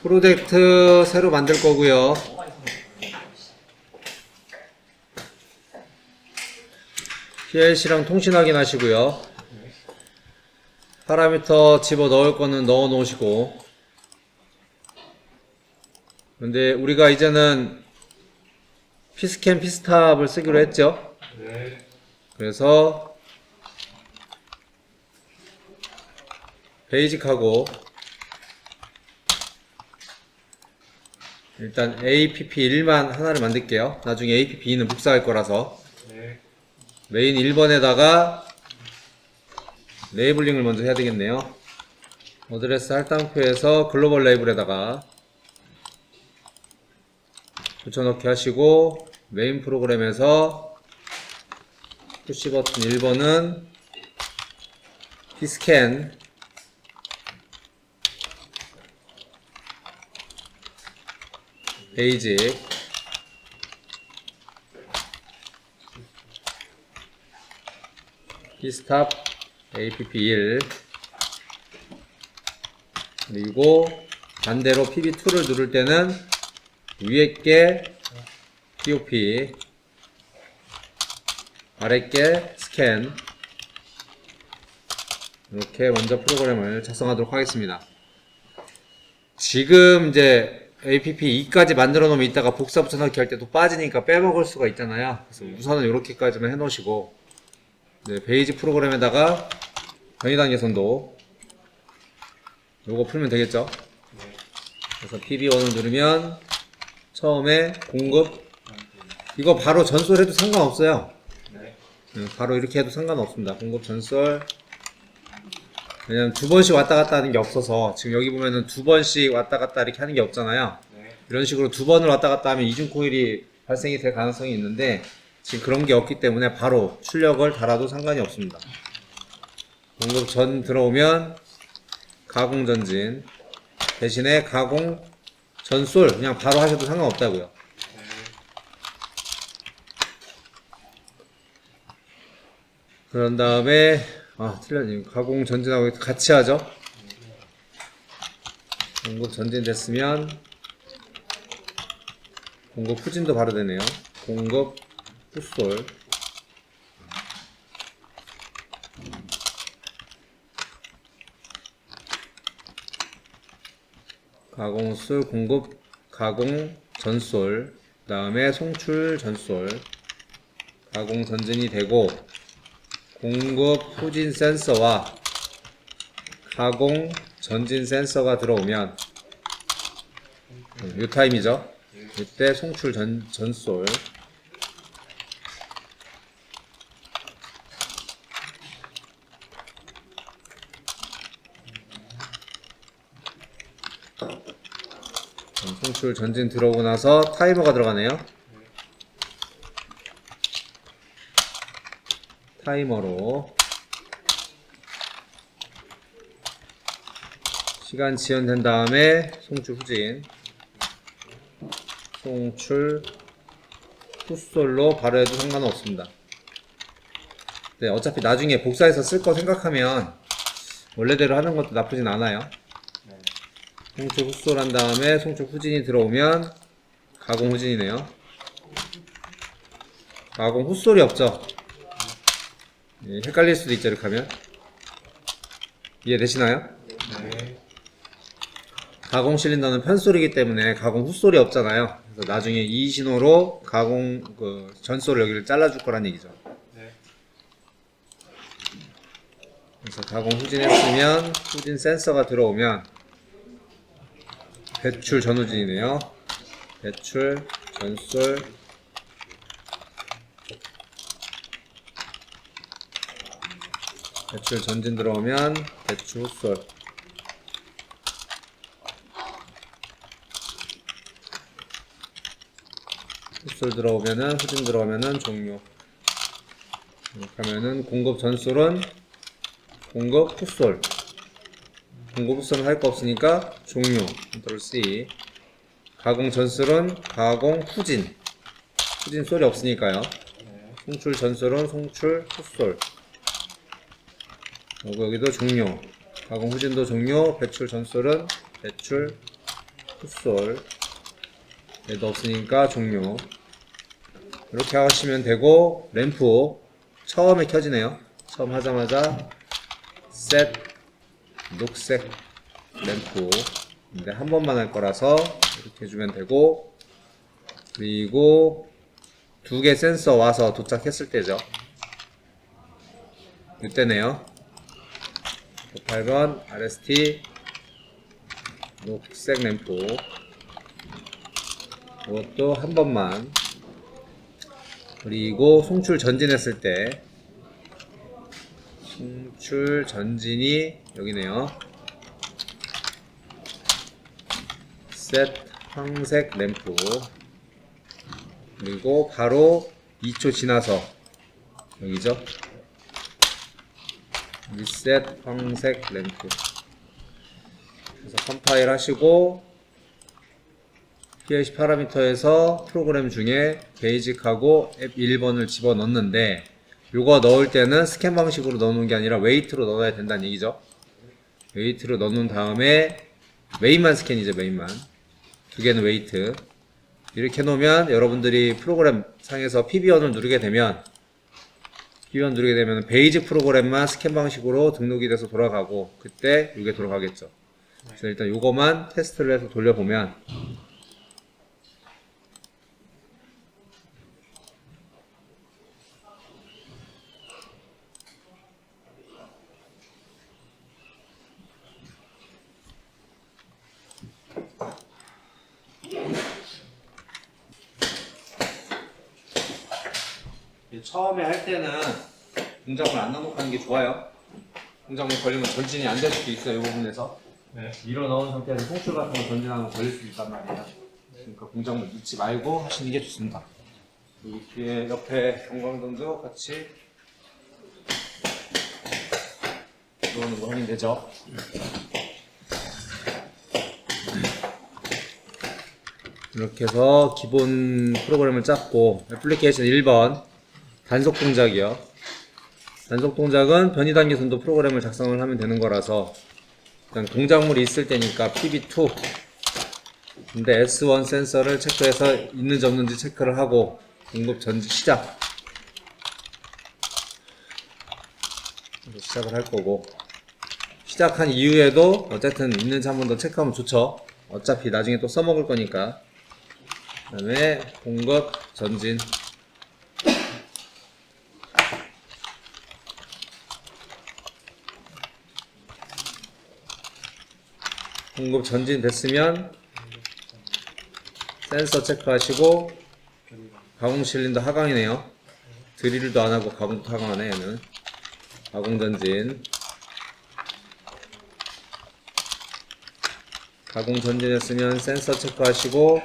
프로젝트 새로 만들 거고요. PLC랑 통신 확인하시고요. 파라미터 집어 넣을 거는 넣어 놓으시고. 근데 우리가 이제는 피스캔 피스탑을 쓰기로 했죠. 그래서 베이직하고 일단 APP1만 하나를 만들게요. 나중에 APP2는 복사할 거라서. 메인 1번에다가 레이블링을 먼저 해야 되겠네요. 어드레스 할당표에서 글로벌 레이블에다가 붙여넣기 하시고, 메인 프로그램에서 푸시 버튼 1번은 피스캔 베이직 피스탑 APP1 그리고 반대로 PB2를 누를 때는 위에 게 POP 아래 게 스캔 이렇게 먼저 프로그램을 작성하도록 하겠습니다. 지금 이제 APP2까지 만들어 놓으면 이따가 복사 붙여넣기 할 때 또 빠지니까 빼먹을 수가 있잖아요. 그래서 우선은 이렇게까지만 해 놓으시고, 네, 베이직 프로그램에다가 변이단 개선도 요거 풀면 되겠죠. 그래서 PB1을 누르면 처음에 공급 이거 바로 전솔해도 상관없어요. 바로 이렇게 해도 상관없습니다. 공급 전솔. 왜냐면 두 번씩 왔다 갔다 하는 게 없어서, 지금 여기 보면은 두 번씩 왔다 갔다 이렇게 하는 게 없잖아요. 이런 식으로 두 번을 왔다 갔다 하면 이중 코일이 발생이 될 가능성이 있는데, 지금 그런 게 없기 때문에 바로 출력을 달아도 상관이 없습니다. 공급 전 들어오면 가공 전진 대신에 가공 전솔 그냥 바로 하셔도 상관없다고요. 그런 다음에 틀렸네. 가공 전진하고 같이 하죠. 공급 전진 됐으면 공급 후진도 바로 되네요. 공급 후솔 가공 후솔 공급 가공 전솔 그 다음에 송출 전솔 가공 전진이 되고, 공급 후진 센서와 가공 전진 센서가 들어오면 요 타임이죠. 이때 송출 전솔 송출 전진 들어오고 나서 타이머가 들어가네요. 타이머로 시간 지연된 다음에 송출 후진 송출 후솔로 바로 해도 상관은 없습니다. 네, 어차피 나중에 복사해서 쓸 거 생각하면 원래대로 하는 것도 나쁘진 않아요. 송출 후솔 한 다음에 송출 후진이 들어오면 가공 후진이네요. 가공 후솔이 없죠. 예, 헷갈릴 수도 있죠. 이렇게 하면 이해되시나요? 네. 가공 실린더는 편솔이기 때문에 가공 후솔이 없잖아요. 그래서 나중에 이 신호로 가공 전솔을 여기를 잘라줄 거란 얘기죠. 네. 그래서 가공 후진했으면 후진 센서가 들어오면 배출 전후진이네요. 배출 전솔 배출 전진 들어오면 배출 후솔 후솔 들어오면은 후진 들어오면은 종료. 이렇게 하면은 공급 전솔은 공급 후솔 공급 후솔은 할 거 없으니까 종료. 컨트롤 C. 가공 전솔은 가공 후진 후진 솔이 없으니까요. 송출 전솔은 송출 후솔 여기도 종료. 가공 후진도 종료. 배출 전솔은 배출 풋솔. 얘도 없으니까 종료. 이렇게 하시면 되고, 램프 처음에 켜지네요. 처음 하자마자 셋 녹색 램프. 근데 한 번만 할 거라서 이렇게 해주면 되고, 그리고 두 개 센서 와서 도착했을 때죠. 이때네요. 8번 RST 녹색 램프. 이것도 한 번만. 그리고 송출 전진했을 때 송출 전진이 여기네요. 셋 황색 램프. 그리고 바로 2초 지나서 여기죠. 리셋 황색 램프. 그래서 컴파일 하시고 PLC 파라미터에서 프로그램 중에 베이직하고 앱 1번을 집어넣는데, 요거 넣을 때는 스캔 방식으로 넣는 게 아니라 웨이트로 넣어야 된다는 얘기죠. 웨이트로 넣는 다음에 메인만 스캔이죠. 메인만. 두 개는 웨이트. 이렇게 놓으면 여러분들이 프로그램 상에서 PB1을 누르게 되면 베이직 프로그램만 스캔 방식으로 등록이 돼서 돌아가고, 그때 이게 돌아가겠죠. 그래서 일단 요거만 테스트를 해서 돌려보면 처음에 할 때는 공작물 안 낭독하는 게 좋아요. 공작물 걸리면 전진이 안 될 수도 있어요. 이 부분에서. 네. 밀어 넣은 상태에서 송출 같은 거 전진하는 거 걸릴 수도 있단 말이에요. 그러니까 공작물 넣지 말고 하시는 게 좋습니다. 여기 뒤에 옆에 경광등도 같이 들어오는 거 확인되죠? 이렇게 해서 기본 프로그램을 짰고, 애플리케이션 1번 단속 동작이요. 단속 동작은 변이 단계선도 프로그램을 작성을 하면 되는 거라서 일단 동작물이 있을 때니까 PB2. 근데 S1 센서를 체크해서 있는지 없는지 체크를 하고 공급 전지 시작. 시작을 할 거고, 시작한 이후에도 어쨌든 있는지 한 번 더 체크하면 좋죠. 어차피 나중에 또 써먹을 거니까. 그 다음에 공급 전진. 공급 전진 됐으면 센서 체크하시고, 가공 실린더 하강이네요. 드릴도 안하고 가공도 하강하네. 얘는 가공 전진. 가공 전진했으면 센서 체크하시고,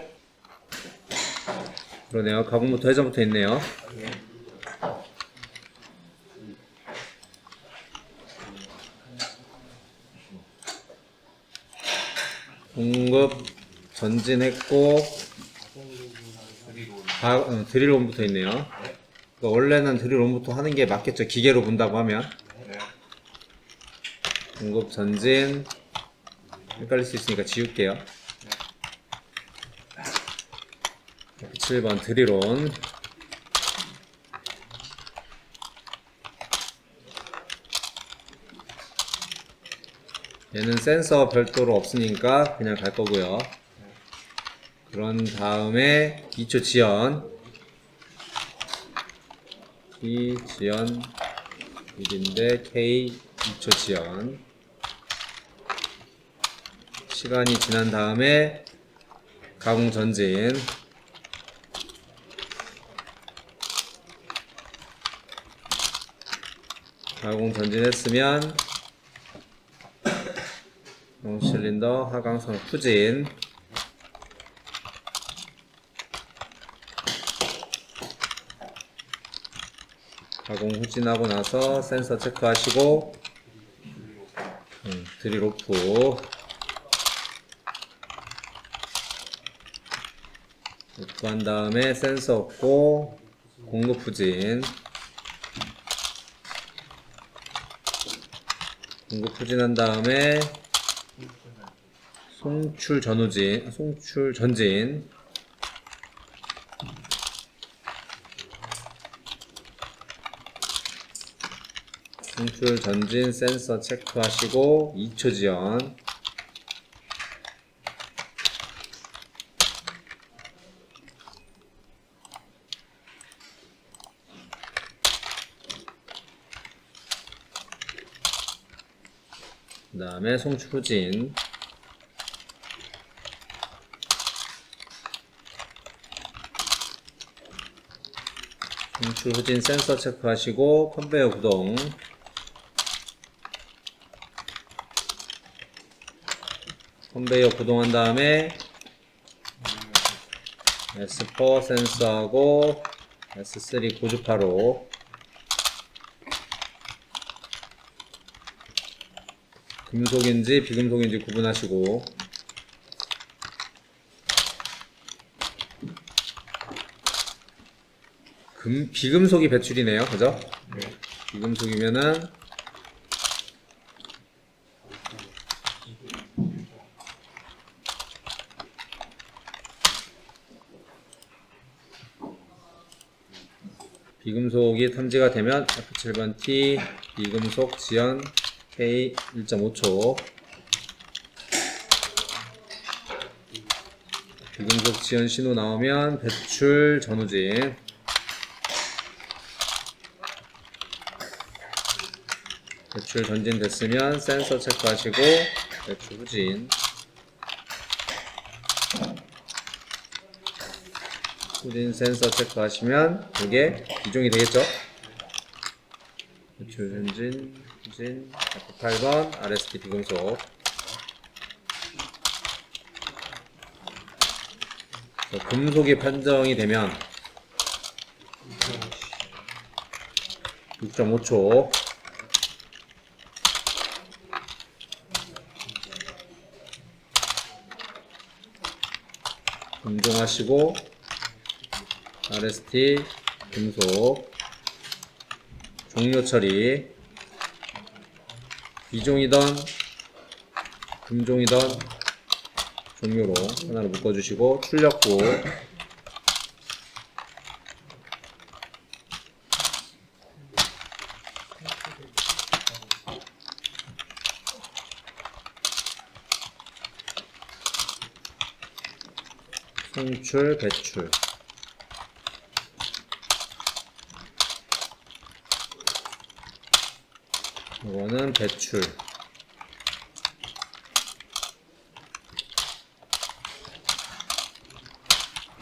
그러네요. 가공부터 회전부터 있네요. 공급 전진했고, 드릴온부터 있네요. 그러니까 원래는 드릴온부터 하는 게 맞겠죠. 기계로 본다고 하면. 공급 전진. 헷갈릴 수 있으니까 지울게요. 7번 드릴온. 얘는 센서 별도로 없으니까 그냥 갈 거고요. 그런 다음에 2초 지연. T 지연 1인데 K 2초 지연. 시간이 지난 다음에 가공 전진. 가공 전진했으면 실린더 하강선 후진. 가공 후진하고 나서 센서 체크하시고, 드릴 오프. 오프한 다음에 센서 없고 공급 후진. 공급 후진한 다음에 송출 전후진, 송출 전진. 송출 전진 센서 체크하시고 2초 지연. 그 다음에 송출 후진. 송출 후진 센서 체크하시고 컨베이어 구동. 컨베이어 구동한 다음에 S4 센서하고 S3 고주파로 금속인지 비금속인지 구분하시고 비금속이 배출이네요. 그죠? 네. 비금속이면은 비금속이 탐지가 되면 F7번 T 비금속 지연 K 1.5초. 비금속 지연 신호 나오면 배출 전후진. 배출 전진 됐으면 센서 체크하시고 배출 후진. 후진 센서 체크하시면 이게 비종이 되겠죠? 배출 전진, 후진, F8번 RST 비금속. 금속이 판정이 되면 6.5초. 검정하시고 RST 금속 종료 처리. 비종이던 금종이던 종료로 하나로 묶어주시고 출력부. 송출 배출. 이거는 배출.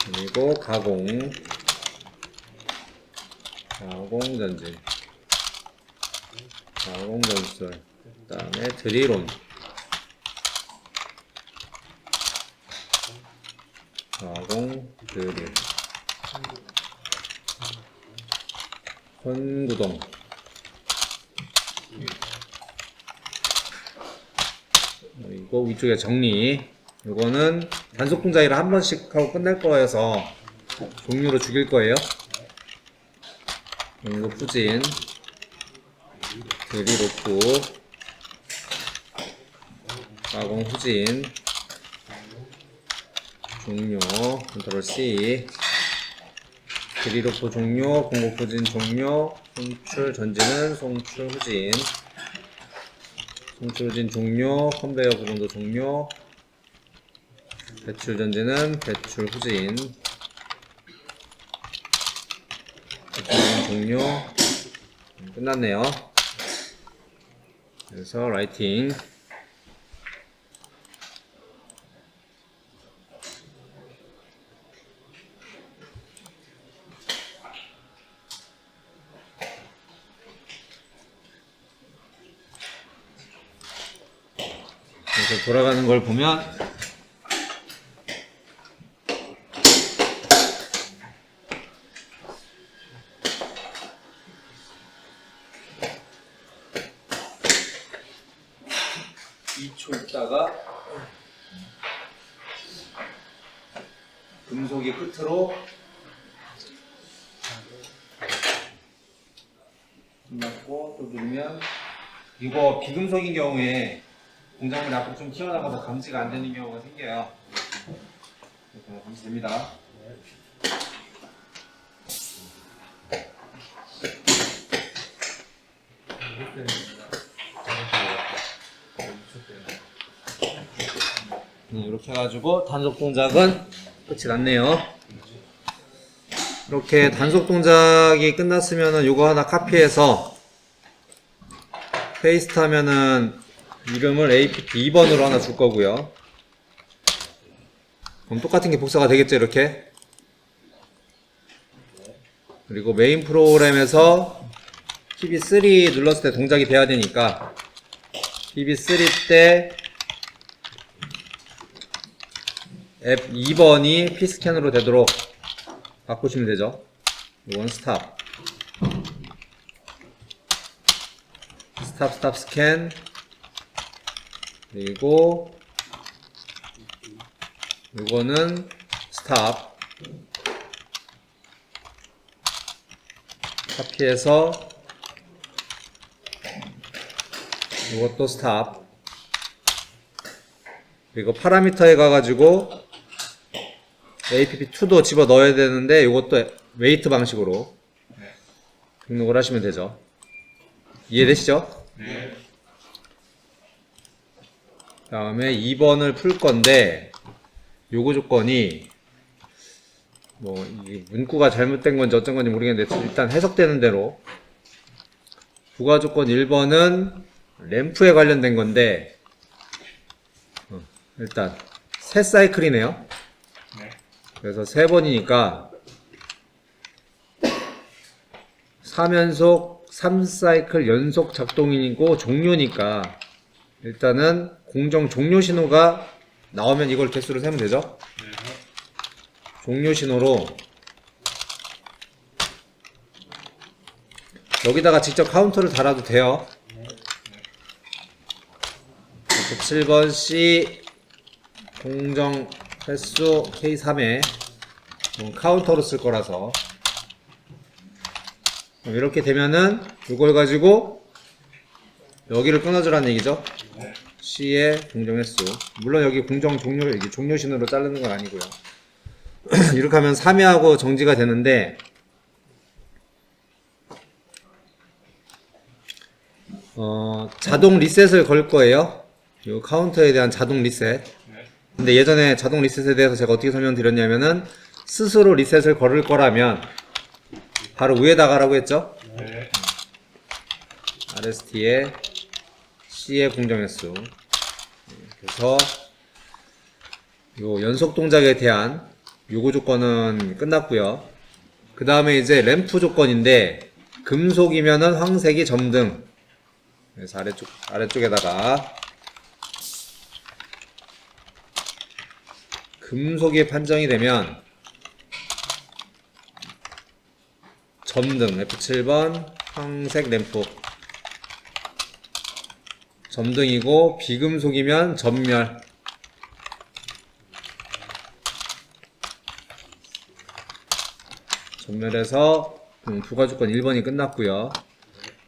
그리고 가공 전진, 가공 전술, 그 다음에 드릴온, 가공 드릴, 선구동. 그리고 위쪽에 정리. 이거는 단속 동작이라 한 번씩 하고 끝낼 거여서 종류로 죽일 거예요. 종류 후진, 드릴 오프, 가공 후진, 종료, 컨트롤 C, 드릴 오프 종료, 공급 후진 종료, 송출 전진은 송출 후진, 송출 후진 종료, 컨베이어 구동도 종료, 배출 전진은 배출 후진, 배출 후진 종료. 끝났네요. 그래서 라이팅. 그래서 돌아가는 걸 보면 있다가 금속이 끝으로 끝났고 또 누르면 이거 비금속인 경우에 공작물이 앞으로 좀 튀어나가서 감지가 안 되는 경우가 생겨요. 이렇게 감지됩니다. 이렇게 해가지고 단속 동작은 끝이 났네요. 이렇게 단속 동작이 끝났으면은 요거 하나 카피해서 페이스트 하면은 이름을 APP 2번으로 하나 줄 거고요. 그럼 똑같은 게 복사가 되겠죠, 이렇게. 그리고 메인 프로그램에서 PB3 눌렀을 때 동작이 돼야 되니까 PB3 때 앱 2번이 P스캔으로 되도록 바꾸시면 되죠. 이건 스탑. 스탑 스캔. 그리고 이거는 스탑. 카피해서 이것도 스탑. 그리고 파라미터에 가가지고 APP2도 집어 넣어야 되는데 이것도 웨이트 방식으로 등록을 하시면 되죠. 이해되시죠? 네. 다음에 2번을 풀 건데 요구 조건이 뭐 이게 문구가 잘못된 건지 어쩐 건지 모르겠는데 일단 해석되는 대로 부가 조건 1번은 램프에 관련된 건데 일단 세 사이클이네요. 그래서 3번이니까 3연속 3사이클 연속 작동이고 종료니까 일단은 공정 종료 신호가 나오면 이걸 개수로 세면 되죠? 종료 신호로 여기다가 직접 카운터를 달아도 돼요. 7번 C 공정 횟수 K3에 카운터로 쓸 거라서 이렇게 되면은 이걸 가지고 여기를 끊어주라는 얘기죠. C의 공정 횟수. 물론 여기 공정 종료, 여기 종료 신호로 자르는 건 아니고요. 이렇게 하면 3회하고 정지가 되는데 자동 리셋을 걸 거예요. 이 카운터에 대한 자동 리셋. 근데 예전에 자동 리셋에 대해서 제가 어떻게 설명드렸냐면은 스스로 리셋을 걸을 거라면 바로 위에다가라고 했죠? 네. RST에 C의 공정횟수. 그래서 요 연속 동작에 대한 요구 조건은 끝났고요. 그 다음에 이제 램프 조건인데 금속이면은 황색이 점등. 그래서 아래쪽에다가 금속이 판정이 되면 점등 F7번 황색 램프 점등이고 비금속이면 전멸. 전멸해서 부가조건 1번이 끝났고요.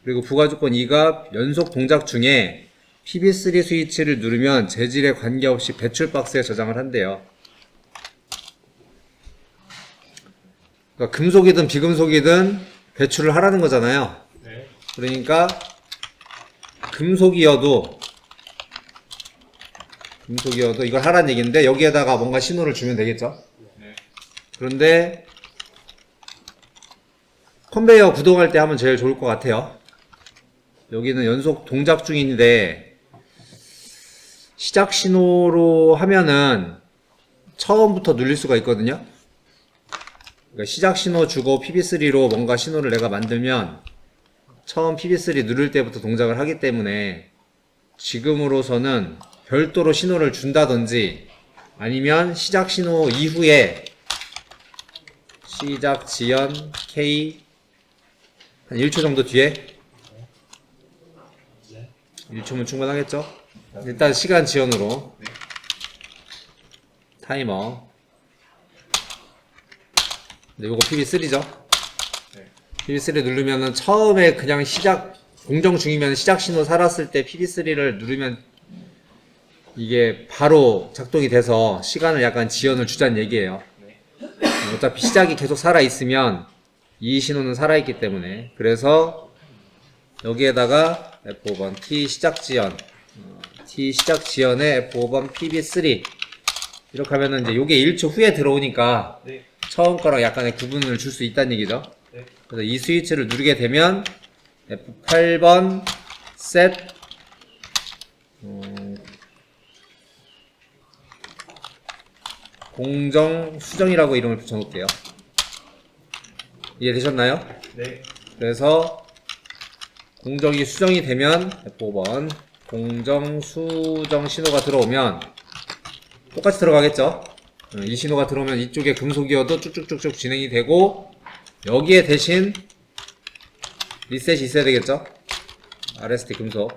그리고 부가조건 2가 연속 동작 중에 PB3 스위치를 누르면 재질에 관계없이 배출 박스에 저장을 한대요. 그러니까 금속이든 비금속이든 배출을 하라는 거잖아요. 네. 그러니까 금속이어도 이걸 하라는 얘기인데 여기에다가 뭔가 신호를 주면 되겠죠. 네. 그런데 컨베이어 구동할 때 하면 제일 좋을 것 같아요. 여기는 연속 동작 중인데 시작 신호로 하면은 처음부터 눌릴 수가 있거든요. 그러니까 시작 신호 주고 PB3로 뭔가 신호를 내가 만들면 처음 PB3 누를 때부터 동작을 하기 때문에 지금으로서는 별도로 신호를 준다든지 아니면 시작 신호 이후에 시작 지연 K 한 1초 정도 뒤에 1초면 충분하겠죠? 일단 시간 지연으로 타이머. 네, 요거 PB3죠. PB3 누르면은 처음에 그냥 시작 공정 중이면 시작 신호 살았을 때 PB3를 누르면 이게 바로 작동이 돼서 시간을 약간 지연을 주자는 얘기예요. 어차피 시작이 계속 살아있으면 이 신호는 살아있기 때문에, 그래서 여기에다가 F5번 T 시작 지연, T 시작 지연에 F5번 PB3 이렇게 하면은 이제 요게 1초 후에 들어오니까 네. 처음 처음 거랑 약간의 구분을 줄 수 있다는 얘기죠. 네. 그래서 이 스위치를 누르게 되면 F8번 셋 공정 수정이라고 이름을 붙여놓을게요. 이해되셨나요? 네. 그래서 공정이 수정이 되면 F5번 공정 수정 신호가 들어오면 똑같이 들어가겠죠. 이 신호가 들어오면 이쪽에 금속이어도 쭉쭉쭉쭉 진행이 되고, 여기에 대신 리셋이 있어야 되겠죠. RST 금속.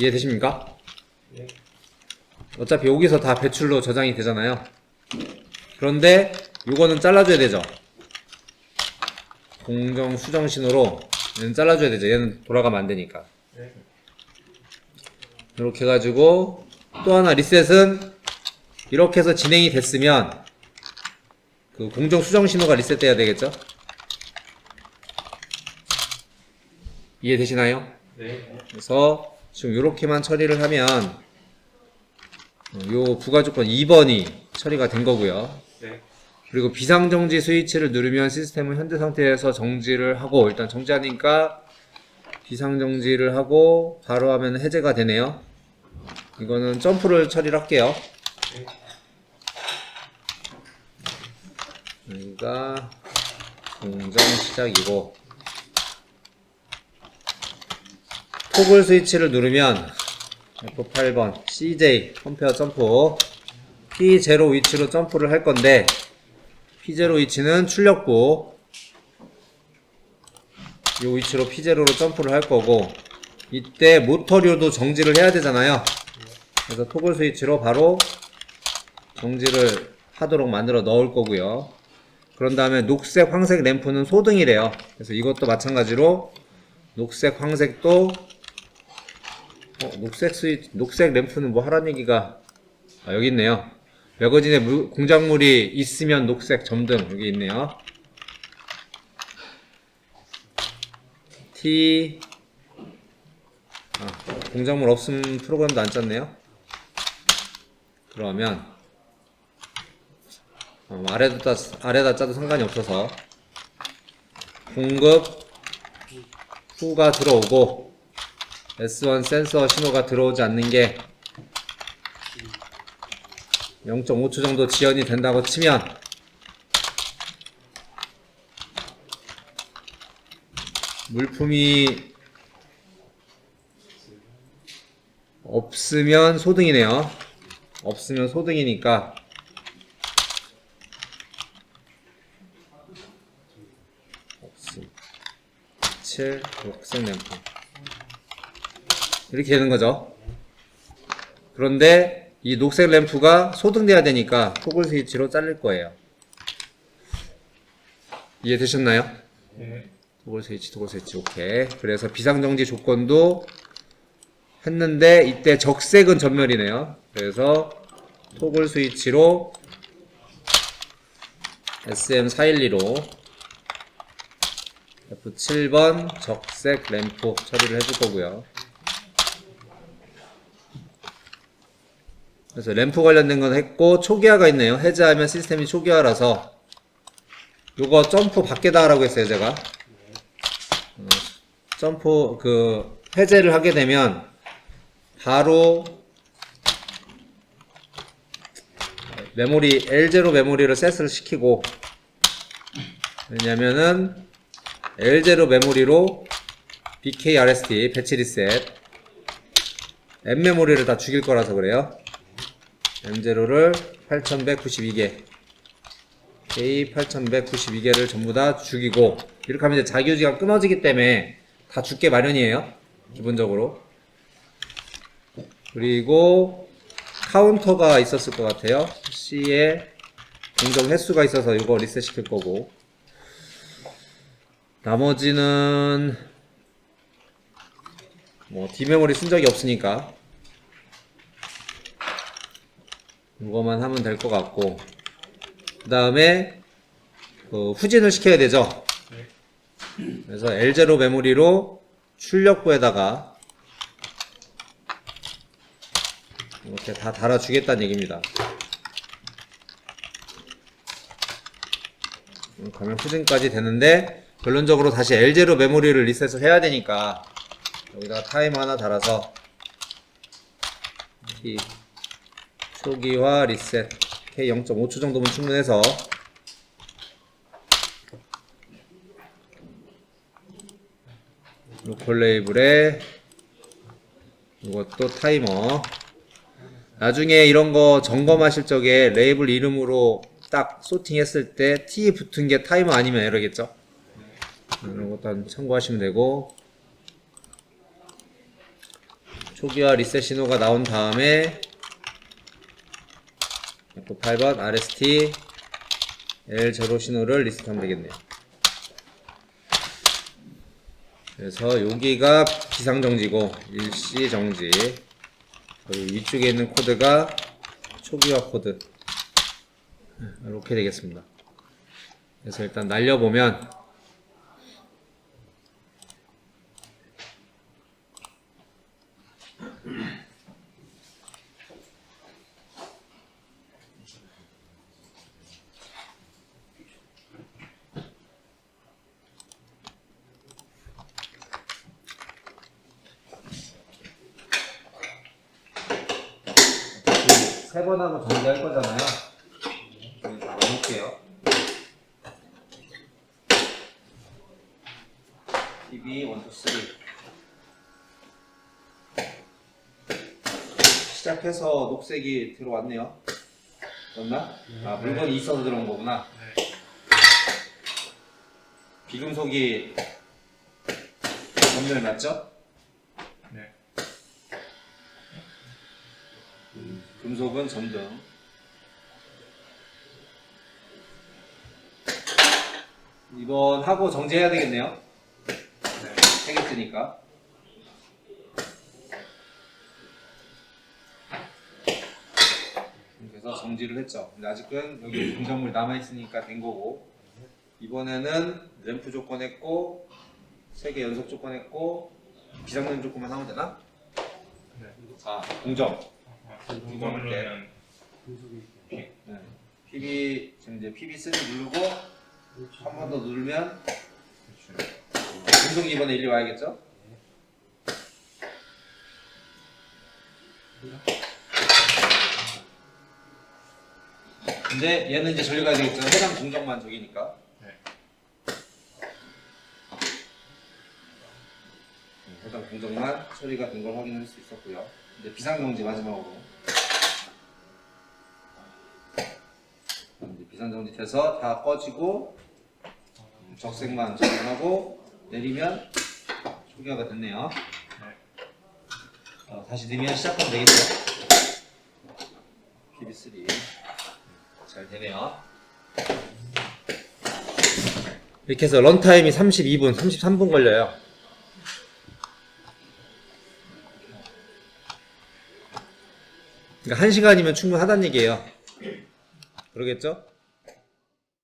이해되십니까? 네. 어차피 여기서 다 배출로 저장이 되잖아요. 그런데 요거는 잘라줘야 되죠. 공정 수정 신호로 얘는 잘라줘야 되죠. 얘는 돌아가면 안 되니까. 네. 이렇게 해가지고 또 하나 리셋은 이렇게 해서 진행이 됐으면 그 공정 수정 신호가 리셋돼야 되겠죠. 이해되시나요? 네. 그래서 지금 이렇게만 처리를 하면 요 부가조건 2번이 처리가 된 거고요. 네. 그리고 비상정지 스위치를 누르면 시스템은 현재 상태에서 정지를 하고, 일단 정지하니까 비상정지를 하고 바로 하면 해제가 되네요. 이거는 점프를 처리를 할게요. 여기가 공정 시작이고, 토글 스위치를 누르면 F8번 CJ 컴페어 점프 P0 위치로 점프를 할 건데, P0 위치는 출력부 이 위치로 P0로 점프를 할 거고, 이때 모터류도 정지를 해야 되잖아요. 그래서 토글 스위치로 바로 정지를 하도록 만들어 넣을 거고요. 그런 다음에 녹색, 황색 램프는 소등이래요. 그래서 이것도 마찬가지로 녹색, 황색도 녹색 램프는 뭐 하라는 얘기가 여기 있네요. 매거진에 공작물이 있으면 녹색 점등 여기 있네요. T 공작물 없음 프로그램도 안 짰네요. 그러면 아래다 짜도 상관이 없어서 공급 후가 들어오고 S1 센서 신호가 들어오지 않는 게 0.5초 정도 지연이 된다고 치면, 물품이 없으면 소등이네요. 없으면 소등이니까 없음 7 녹색 램프 이렇게 되는 거죠. 그런데 이 녹색 램프가 소등돼야 되니까 토글 스위치로 자를 거예요. 이해되셨나요? 네. 토글 스위치 오케이. 그래서 비상정지 조건도 했는데 이때 적색은 전멸이네요. 그래서 토글 스위치로 SM412로 F7번 적색 램프 처리를 해줄 거고요. 그래서 램프 관련된 건 했고, 초기화가 있네요. 해제하면 시스템이 초기화라서 요거 점프 밖에다 하라고 했어요, 제가. 점프 해제를 하게 되면 바로 메모리 L0 메모리를 셋을 시키고, 왜냐면은 L0 메모리로 BKRST 배치 리셋 M 메모리를 다 죽일 거라서 그래요. M0를 8192개 K 8192개를 전부 다 죽이고, 이렇게 하면 이제 자기유지가 끊어지기 때문에 다 죽게 마련이에요, 기본적으로. 그리고 카운터가 있었을 것 같아요. C에 공정 횟수가 있어서 이거 리셋 시킬 거고, 나머지는 뭐 D메모리 쓴 적이 없으니까 이거만 하면 될 것 같고, 그 다음에 후진을 시켜야 되죠. 그래서 L0 메모리로 출력부에다가 이렇게 다 달아주겠다는 얘기입니다. 가면 후진까지 되는데, 결론적으로 다시 L0 메모리를 리셋을 해야 되니까 여기다가 타이머 하나 달아서 T 초기화 리셋 K 0.5초 정도면 충분해서 로컬 레이블에 이것도 타이머. 나중에 이런 거 점검하실 적에 레이블 이름으로 딱 소팅했을 때 T 붙은 게 타이머 아니면 에러겠죠? 이런 것도 한 참고하시면 되고, 초기화 리셋 신호가 나온 다음에 F8번 RST L0 신호를 리셋하면 되겠네요. 그래서 여기가 비상정지고 일시정지, 여기 위쪽에 있는 코드가 초기화 코드, 이렇게 되겠습니다. 그래서 일단 날려보면 세 번 하고 정지할 거잖아요. 다 넣어볼게요. TV 1, 2, 3 시작해서 녹색이 들어왔네요. 맞나? 아, 물건이 있어서 들어온 거구나. 비금속이 전멸 맞죠? 네. 금속은 전등. 이번 하고 정지해야 되겠네요. 네. 3개 뜨니까. 그래서 정지를 했죠. 근데 아직은 여기 공작물이 남아있으니까 된 거고, 이번에는 램프 조건 했고 3개 연속 조건 했고 비상등 조건만 하면 되나? 네. 아, 공정. 그거는 네. PB 지금 이제 PB3 누르고 한 번 더 누르면 공정이 이번에 일리 와야겠죠? 근데 얘는 이제 저리 가야 되겠죠? 해당 공정만 저기니까. 해당 공정만 처리가 된 걸 확인할 수 있었고요. 이제 비상정지 마지막으로. 이제 비상정지 돼서 다 꺼지고 적색만 적용하고 내리면 초기화가 됐네요. 다시 넣으면 시작하면 되겠죠? PB3 잘 되네요. 이렇게 해서 런타임이 32분, 33분 걸려요. 그러니까 1시간이면 충분하다는 얘기예요. 그러겠죠?